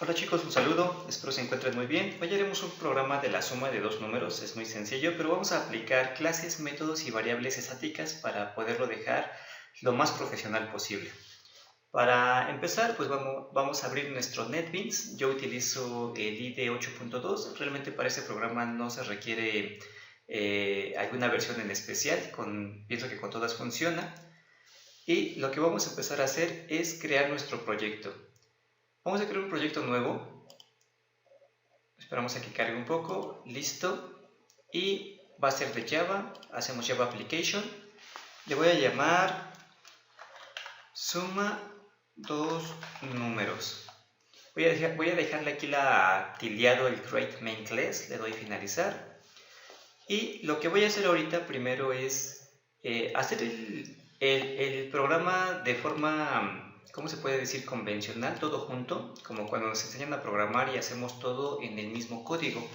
Hola chicos, un saludo, espero se encuentren muy bien. Hoy haremos un programa de la suma de dos números, es muy sencillo, pero vamos a aplicar clases, métodos y variables estáticas para poderlo dejar lo más profesional posible. Para empezar, pues vamos a abrir nuestro NetBeans. Yo utilizo el IDE 8.2, realmente para este programa no se requiere alguna versión en especial, pienso que con todas funciona. Y lo que vamos a empezar a hacer es crear nuestro proyecto. Vamos a crear un proyecto nuevo. Esperamos a que cargue un poco. Listo. Y va a ser de Java. Hacemos Java Application. Le voy a llamar suma dos números. Voy a dejarle aquí tildeado el create main class. Le doy finalizar. Y lo que voy a hacer ahorita primero es hacer el programa de forma... ¿cómo se puede decir? Convencional, todo junto, como cuando nos enseñan a programar y hacemos todo en el mismo código.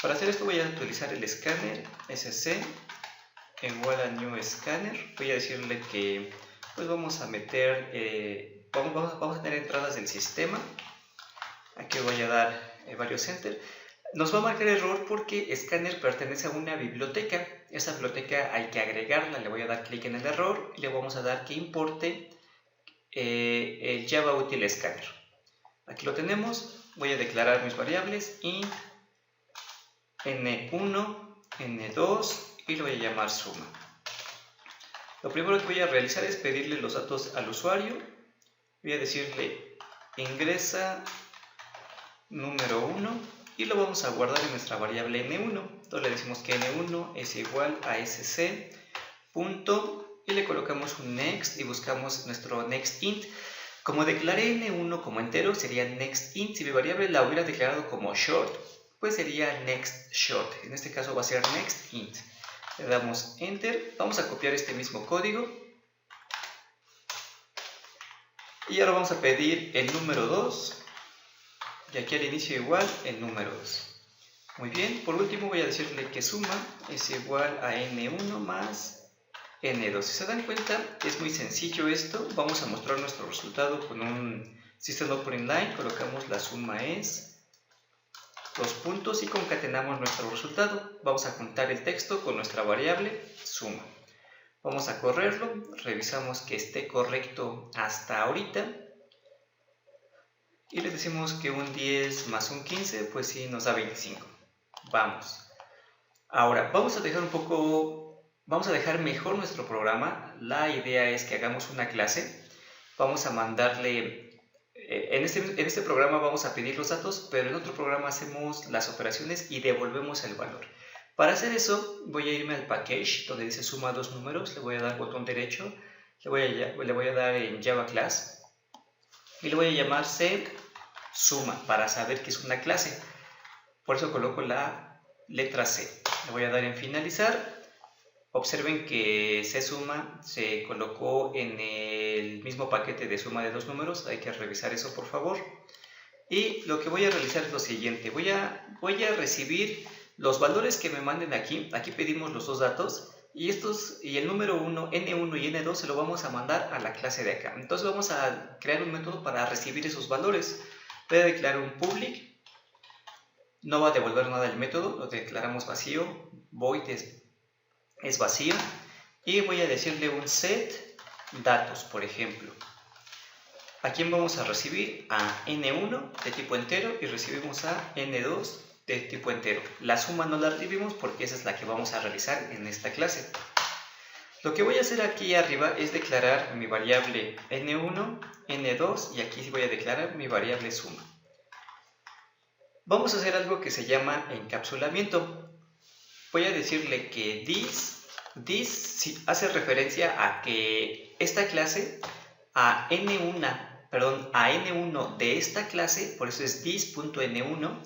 Para hacer esto voy a utilizar el scanner sc igual a new scanner. Voy a decirle que pues vamos a meter, vamos a tener entradas del sistema. Aquí voy a dar varios enter. Nos va a marcar error porque scanner pertenece a una biblioteca. Esa biblioteca hay que agregarla. Le voy a dar clic en el error y le vamos a dar que importe el Java Util Scanner. Aquí lo tenemos. Voy a declarar mis variables int n1, n2 y lo voy a llamar suma. Lo primero que voy a realizar es pedirle los datos al usuario. Voy a decirle ingresa número 1 y lo vamos a guardar en nuestra variable n1. Entonces le decimos que n1 es igual a sc punto y le colocamos un next y buscamos nuestro next int. Como declaré n1 como entero, sería next int. Si mi variable la hubiera declarado como short, pues sería next short. En este caso va a ser next int. Le damos enter. Vamos a copiar este mismo código. Y ahora vamos a pedir el número 2. Y aquí al inicio igual el número 2. Muy bien. Por último voy a decirle que suma es igual a n1 más n2. Si se dan cuenta, es muy sencillo esto. Vamos a mostrar nuestro resultado con un System.out.println. Colocamos la suma es, dos puntos y concatenamos nuestro resultado. Vamos a juntar el texto con nuestra variable suma. Vamos a correrlo, revisamos que esté correcto hasta ahorita. Y le decimos que un 10 más un 15, pues sí, nos da 25. Vamos. Ahora, vamos a dejar mejor nuestro programa. La idea es que hagamos una clase. Vamos a mandarle, en este programa vamos a pedir los datos, pero en otro programa hacemos las operaciones y devolvemos el valor. Para hacer eso, voy a irme al package donde dice suma dos números. Le voy a dar botón derecho, le voy a dar en Java Class y le voy a llamar C suma para saber que es una clase. Por eso coloco la letra C. Le voy a dar en finalizar. Observen que csuma se colocó en el mismo paquete de suma de dos números. Hay que revisar eso, por favor. Y lo que voy a realizar es lo siguiente. Voy a recibir los valores que me manden aquí. Aquí pedimos los dos datos. Y el número 1, n1 y n2 se lo vamos a mandar a la clase de acá. Entonces vamos a crear un método para recibir esos valores. Voy a declarar un public. No va a devolver nada el método. Lo declaramos vacío. Void es vacío. Y voy a decirle un set datos, por ejemplo. ¿A quién vamos a recibir? A n1 de tipo entero y recibimos a n2 de tipo entero. La suma no la recibimos porque esa es la que vamos a realizar en esta clase. Lo que voy a hacer aquí arriba es declarar mi variable n1, n2 y aquí voy a declarar mi variable suma. Vamos a hacer algo que se llama encapsulamiento. Voy a decirle que this hace referencia a que esta clase a n1 de esta clase, por eso es this.n1,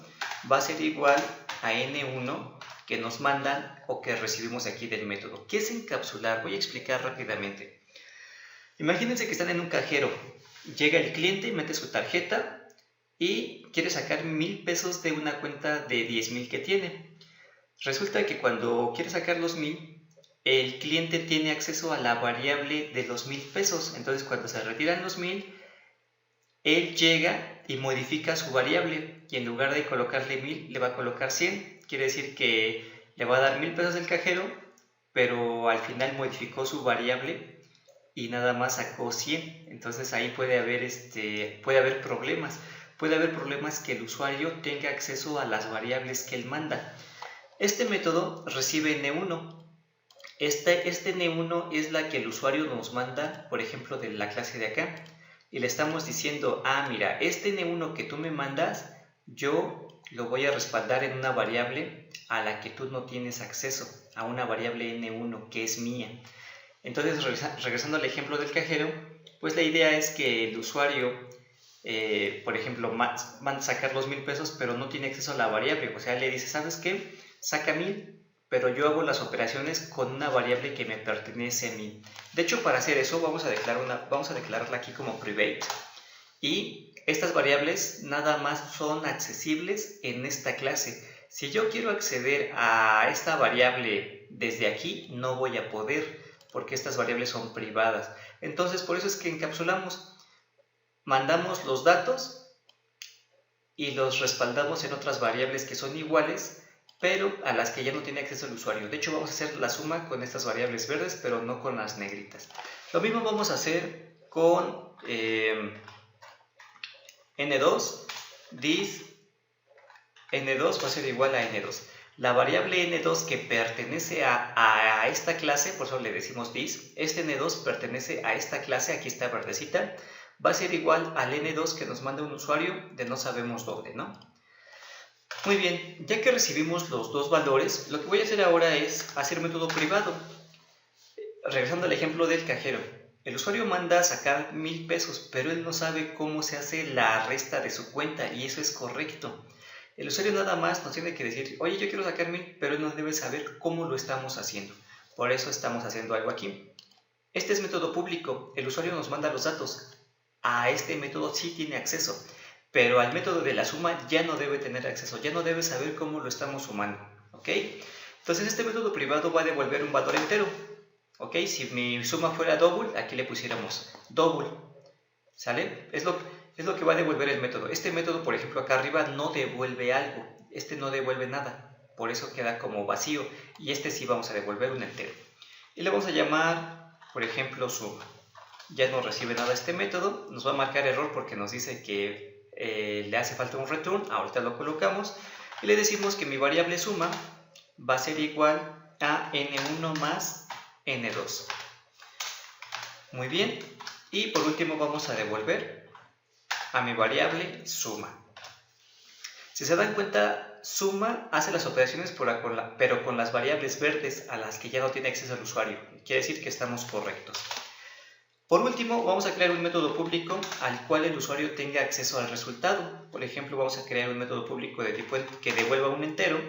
va a ser igual a n1 que nos mandan o que recibimos aquí del método. ¿Qué es encapsular? Voy a explicar rápidamente. Imagínense que están en un cajero. Llega el cliente, mete su tarjeta y quiere sacar 1,000 pesos de una cuenta de 10,000 que tiene. Resulta que cuando quiere sacar los 1,000, el cliente tiene acceso a la variable de los 1,000 pesos. Entonces, cuando se retiran los 1,000, él llega y modifica su variable y en lugar de colocarle 1000 le va a colocar 100. Quiere decir que le va a dar 1000 pesos el cajero, pero al final modificó su variable y nada más sacó 100. Entonces ahí puede haber problemas. Puede haber problemas que el usuario tenga acceso a las variables que él manda. Este método recibe N1. Este N1 es la que el usuario nos manda, por ejemplo, de la clase de acá. Y le estamos diciendo, mira, este N1 que tú me mandas, yo lo voy a respaldar en una variable a la que tú no tienes acceso, a una variable N1 que es mía. Entonces, regresando al ejemplo del cajero, pues la idea es que el usuario, por ejemplo, manda a sacar los 1000 pesos, pero no tiene acceso a la variable. O sea, le dice, ¿sabes qué? Saca 1000, pero yo hago las operaciones con una variable que me pertenece a mí. De hecho, para hacer eso vamos a declararla aquí como private. Y estas variables nada más son accesibles en esta clase. Si yo quiero acceder a esta variable desde aquí, no voy a poder, porque estas variables son privadas. Entonces, por eso es que encapsulamos, mandamos los datos y los respaldamos en otras variables que son iguales, pero a las que ya no tiene acceso el usuario. De hecho, vamos a hacer la suma con estas variables verdes, pero no con las negritas. Lo mismo vamos a hacer con N2, this N2 va a ser igual a N2. La variable N2 que pertenece a esta clase, por eso le decimos this, este N2 pertenece a esta clase, aquí está verdecita, va a ser igual al N2 que nos manda un usuario de no sabemos dónde, ¿no? Muy bien, ya que recibimos los dos valores, lo que voy a hacer ahora es hacer método privado. Regresando al ejemplo del cajero. El usuario manda a sacar 1000 pesos, pero él no sabe cómo se hace la resta de su cuenta y eso es correcto. El usuario nada más nos tiene que decir, oye, yo quiero sacar 1000, pero él no debe saber cómo lo estamos haciendo. Por eso estamos haciendo algo aquí. Este es método público, el usuario nos manda los datos. A este método sí tiene acceso, pero al método de la suma ya no debe tener acceso, ya no debe saber cómo lo estamos sumando, ¿ok? Entonces este método privado va a devolver un valor entero, ¿ok? Si mi suma fuera double, aquí le pusiéramos double, ¿sale? Es lo que va a devolver el método. Este método, por ejemplo, acá arriba no devuelve algo, este no devuelve nada, por eso queda como vacío, y este sí vamos a devolver un entero. Y le vamos a llamar, por ejemplo, suma. Ya no recibe nada este método, nos va a marcar error porque nos dice que le hace falta un return, ahorita lo colocamos, y le decimos que mi variable suma va a ser igual a n1 más n2. Muy bien, y por último vamos a devolver a mi variable suma. Si se dan cuenta, suma hace las operaciones pero con las variables verdes a las que ya no tiene acceso el usuario. Quiere decir que estamos correctos. Por último, vamos a crear un método público al cual el usuario tenga acceso al resultado. Por ejemplo, vamos a crear un método público de tipo que devuelva un entero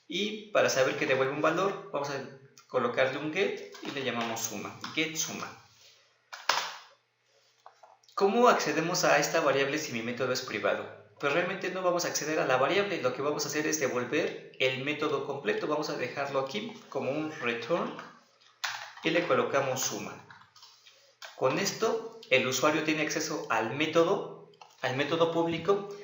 y para saber que devuelve un valor, vamos a colocarle un get y le llamamos suma, get suma. ¿Cómo accedemos a esta variable si mi método es privado? Pues realmente no vamos a acceder a la variable, lo que vamos a hacer es devolver el método completo. Vamos a dejarlo aquí como un return y le colocamos suma. Con esto, el usuario tiene acceso al método público,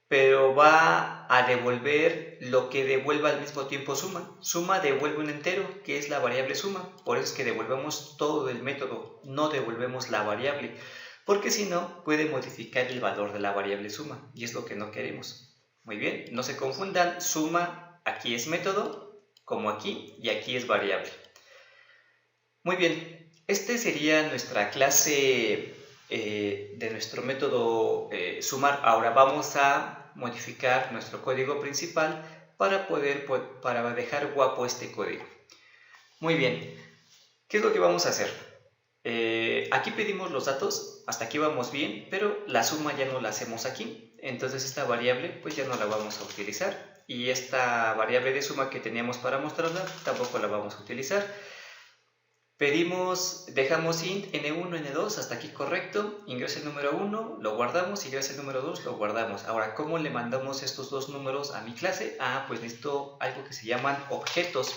pero va a devolver lo que devuelva al mismo tiempo suma. Suma devuelve un entero, que es la variable suma. Por eso es que devolvemos todo el método, no devolvemos la variable, porque si no, puede modificar el valor de la variable suma, y es lo que no queremos. Muy bien, no se confundan, suma aquí es método, como aquí, y aquí es variable. Muy bien. Este sería nuestra clase de nuestro método sumar. Ahora vamos a modificar nuestro código principal para dejar guapo este código. Muy bien, ¿qué es lo que vamos a hacer? Aquí pedimos los datos, hasta aquí vamos bien, pero la suma ya no la hacemos aquí. Entonces esta variable pues ya no la vamos a utilizar. Y esta variable de suma que teníamos para mostrarla tampoco la vamos a utilizar. Dejamos int n1, n2, hasta aquí correcto, ingresa el número 1, lo guardamos, ingresa el número 2, lo guardamos. Ahora, ¿cómo le mandamos estos dos números a mi clase? Pues necesito algo que se llaman objetos.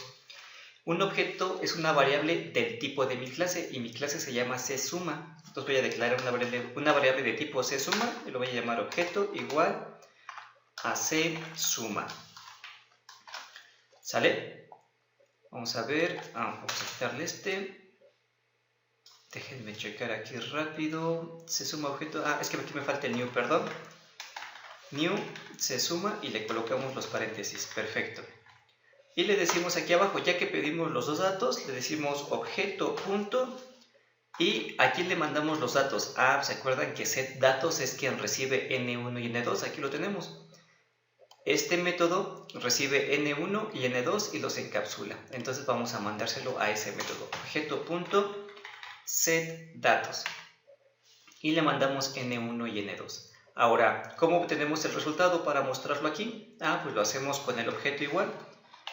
Un objeto es una variable del tipo de mi clase y mi clase se llama csuma. Entonces voy a declarar una variable de tipo csuma y lo voy a llamar objeto igual a csuma. ¿Sale? Vamos a ver, vamos a quitarle este. Déjenme checar aquí rápido. Csuma objeto, es que aquí me falta el new, perdón. New csuma y le colocamos los paréntesis, perfecto. Y le decimos aquí abajo, ya que pedimos los dos datos, le decimos objeto punto y aquí le mandamos los datos. ¿Se acuerdan que setDatos es quien recibe N1 y N2? Aquí lo tenemos. Este método recibe N1 y N2 y los encapsula. Entonces vamos a mandárselo a ese método, objeto punto setDatos. Y le mandamos N1 y N2. Ahora, ¿cómo obtenemos el resultado para mostrarlo aquí? Pues lo hacemos con el objeto igual.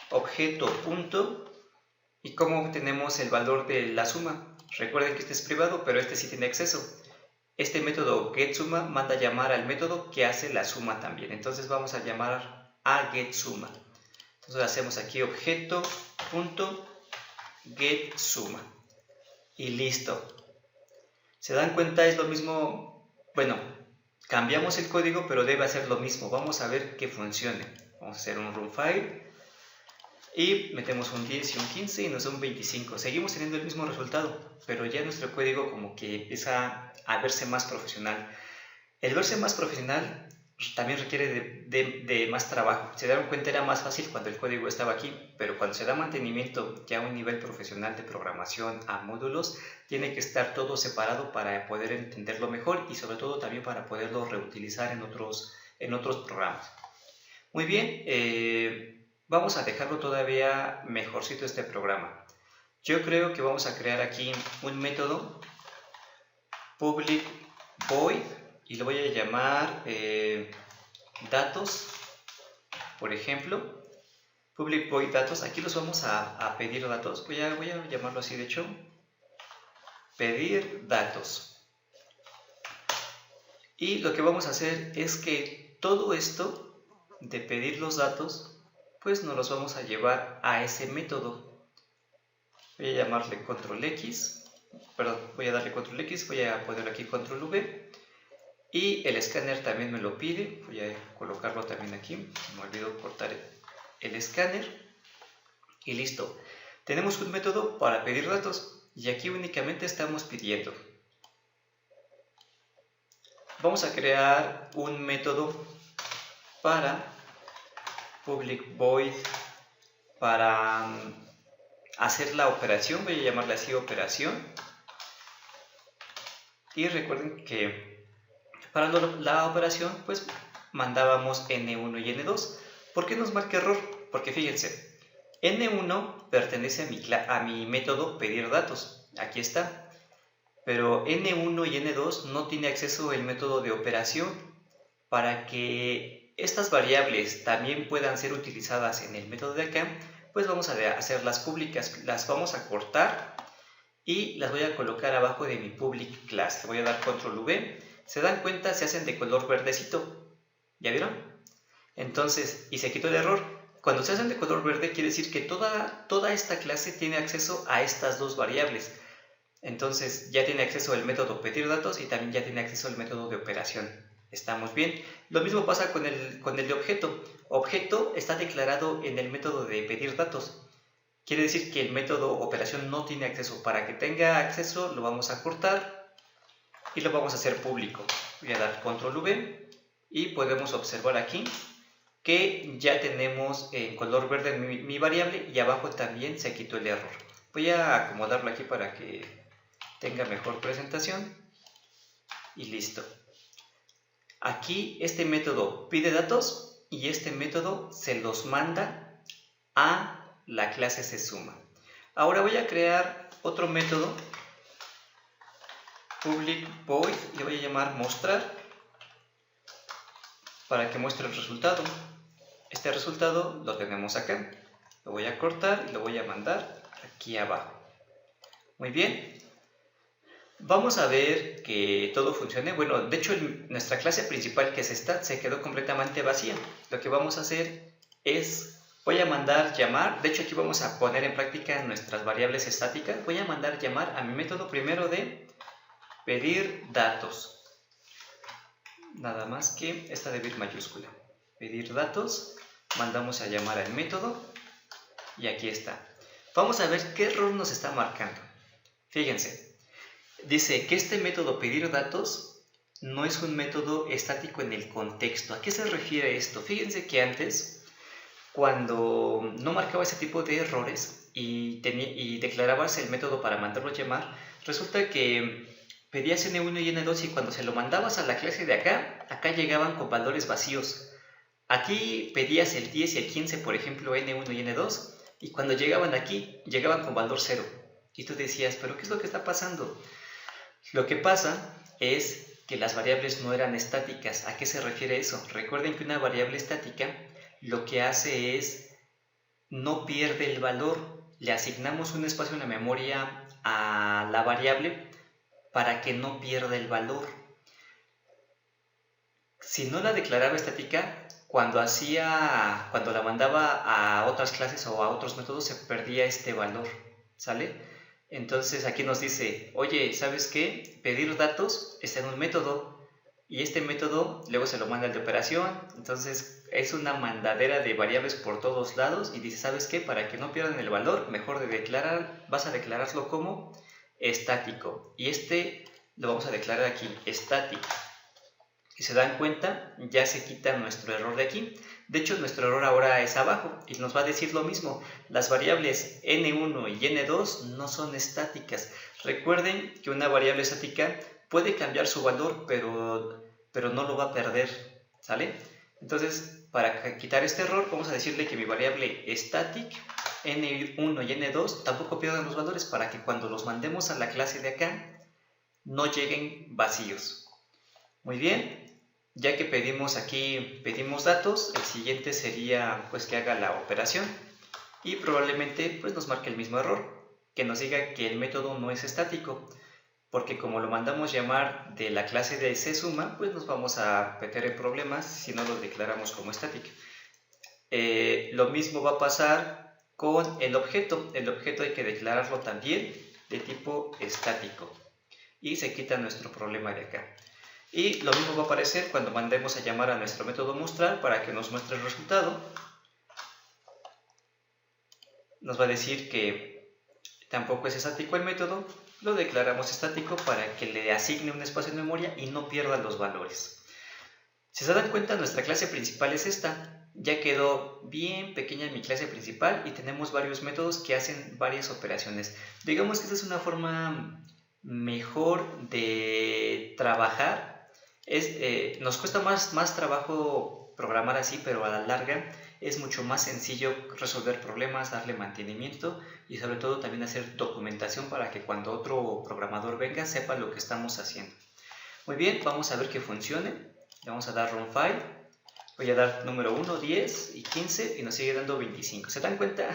Objeto punto. ¿Y cómo obtenemos el valor de la suma? Recuerden que este es privado, pero este sí tiene acceso. Este método getSuma manda a llamar al método que hace la suma también. Entonces vamos a llamar a getSuma. Entonces hacemos aquí objeto punto getSuma. Y listo. ¿Se dan cuenta? Es lo mismo. Bueno, cambiamos el código, pero debe hacer lo mismo. Vamos a ver que funcione. Vamos a hacer un run file. Y metemos un 10 y un 15 y nos da un 25. Seguimos teniendo el mismo resultado, pero ya nuestro código como que empieza a verse más profesional. El verse más profesional también requiere de más trabajo. Se dieron cuenta, era más fácil cuando el código estaba aquí, pero cuando se da mantenimiento ya a un nivel profesional de programación a módulos, tiene que estar todo separado para poder entenderlo mejor y sobre todo también para poderlo reutilizar en otros programas. Muy bien, vamos a dejarlo todavía mejorcito este programa. Yo creo que vamos a crear aquí un método public void y lo voy a llamar datos, por ejemplo. Public void datos, aquí los vamos a pedir datos. Voy a llamarlo así, de hecho, pedir datos. Y lo que vamos a hacer es que todo esto de pedir los datos pues nos los vamos a llevar a ese método. Voy a llamarle control X, perdón, voy a darle control X, voy a poner aquí control V y el escáner también me lo pide, voy a colocarlo también aquí, me olvidó cortar el escáner y listo. Tenemos un método para pedir datos y aquí únicamente estamos pidiendo. Vamos a crear un método para public void para hacer la operación, voy a llamarle así operación. Y recuerden que para la operación pues mandábamos N1 y N2. ¿Por qué nos marca error? Porque fíjense, N1 pertenece a mi método pedir datos, aquí está. Pero N1 y N2 no tiene acceso al método de operación. Para que estas variables también puedan ser utilizadas en el método de acá, pues vamos a hacerlas públicas, las vamos a cortar y las voy a colocar abajo de mi public class. Le voy a dar control V, se dan cuenta, se hacen de color verdecito, ¿ya vieron? Entonces, y se quitó el error. Cuando se hacen de color verde quiere decir que toda esta clase tiene acceso a estas dos variables. Entonces ya tiene acceso al método pedir datos y también ya tiene acceso al método de operación. ¿Estamos bien? Lo mismo pasa con el de objeto. Objeto está declarado en el método de pedir datos. Quiere decir que el método operación no tiene acceso. Para que tenga acceso lo vamos a cortar y lo vamos a hacer público. Voy a dar control V y podemos observar aquí que ya tenemos en color verde mi variable y abajo también se quitó el error. Voy a acomodarlo aquí para que tenga mejor presentación y listo. Aquí este método pide datos y este método se los manda a la clase csuma. Ahora voy a crear otro método public void y voy a llamar mostrar para que muestre el resultado. Este resultado lo tenemos acá. Lo voy a cortar y lo voy a mandar aquí abajo. Muy bien. Vamos a ver que todo funcione. Bueno, de hecho nuestra clase principal, que es esta, se quedó completamente vacía. Lo que vamos a hacer es, voy a mandar llamar, de hecho aquí vamos a poner en práctica nuestras variables estáticas. Voy a mandar llamar a mi método primero de pedir datos. Nada más que esta debe ir mayúscula. Pedir datos, mandamos a llamar al método y aquí está. Vamos a ver qué error nos está marcando. Fíjense, dice que este método pedir datos no es un método estático en el contexto. ¿A qué se refiere esto? Fíjense que antes, cuando no marcaba ese tipo de errores y declarabas el método para mandarlo a llamar, resulta que pedías N1 y N2 y cuando se lo mandabas a la clase de acá llegaban con valores vacíos. Aquí pedías el 10 y el 15, por ejemplo, N1 y N2, y cuando llegaban aquí, llegaban con valor 0. Y tú decías, ¿pero qué es lo que está pasando? Lo que pasa es que las variables no eran estáticas. ¿A qué se refiere eso? Recuerden que una variable estática lo que hace es no pierde el valor. Le asignamos un espacio en la memoria a la variable para que no pierda el valor. Si no la declaraba estática, cuando la mandaba a otras clases o a otros métodos, se perdía este valor, ¿sale? Entonces aquí nos dice, oye, ¿sabes qué? Pedir datos está en un método y este método luego se lo manda al de operación. Entonces es una mandadera de variables por todos lados y dice, ¿sabes qué? Para que no pierdan el valor, mejor vas a declararlo como estático. Y lo vamos a declarar aquí, estático. Si se dan cuenta, ya se quita nuestro error de aquí. De hecho, nuestro error ahora es abajo y nos va a decir lo mismo. Las variables N1 y N2 no son estáticas. Recuerden que una variable estática puede cambiar su valor, pero no lo va a perder, ¿sale? Entonces, para quitar este error, vamos a decirle que mi variable static, N1 y N2, tampoco pierdan los valores para que cuando los mandemos a la clase de acá, no lleguen vacíos. Muy bien. Ya que pedimos datos, el siguiente sería pues que haga la operación y probablemente pues nos marque el mismo error, que nos diga que el método no es estático, porque como lo mandamos llamar de la clase de csuma, pues nos vamos a meter en problemas si no lo declaramos como estático. Lo mismo va a pasar con el objeto. El objeto hay que declararlo también de tipo estático y se quita nuestro problema de acá. Y lo mismo va a aparecer cuando mandemos a llamar a nuestro método mostrar para que nos muestre el resultado. Nos va a decir que tampoco es estático el método, lo declaramos estático para que le asigne un espacio en memoria y no pierda los valores. Si se dan cuenta, nuestra clase principal es esta. Ya quedó bien pequeña mi clase principal y tenemos varios métodos que hacen varias operaciones. Digamos que esta es una forma mejor de trabajar. Nos cuesta más trabajo programar así, pero a la larga es mucho más sencillo resolver problemas, darle mantenimiento y sobre todo también hacer documentación para que cuando otro programador venga sepa lo que estamos haciendo. Muy bien, vamos a ver que funcione. Le vamos a dar run file. Voy a dar número 1, 10 y 15 y nos sigue dando 25. ¿Se dan cuenta?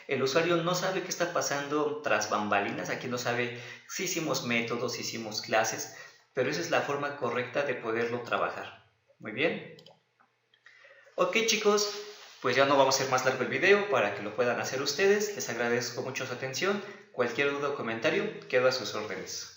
El usuario no sabe qué está pasando tras bambalinas. Aquí no sabe si hicimos métodos, si hicimos clases, pero esa es la forma correcta de poderlo trabajar. Muy bien. Ok, chicos, pues ya no vamos a hacer más largo el video para que lo puedan hacer ustedes. Les agradezco mucho su atención. Cualquier duda o comentario, quedo a sus órdenes.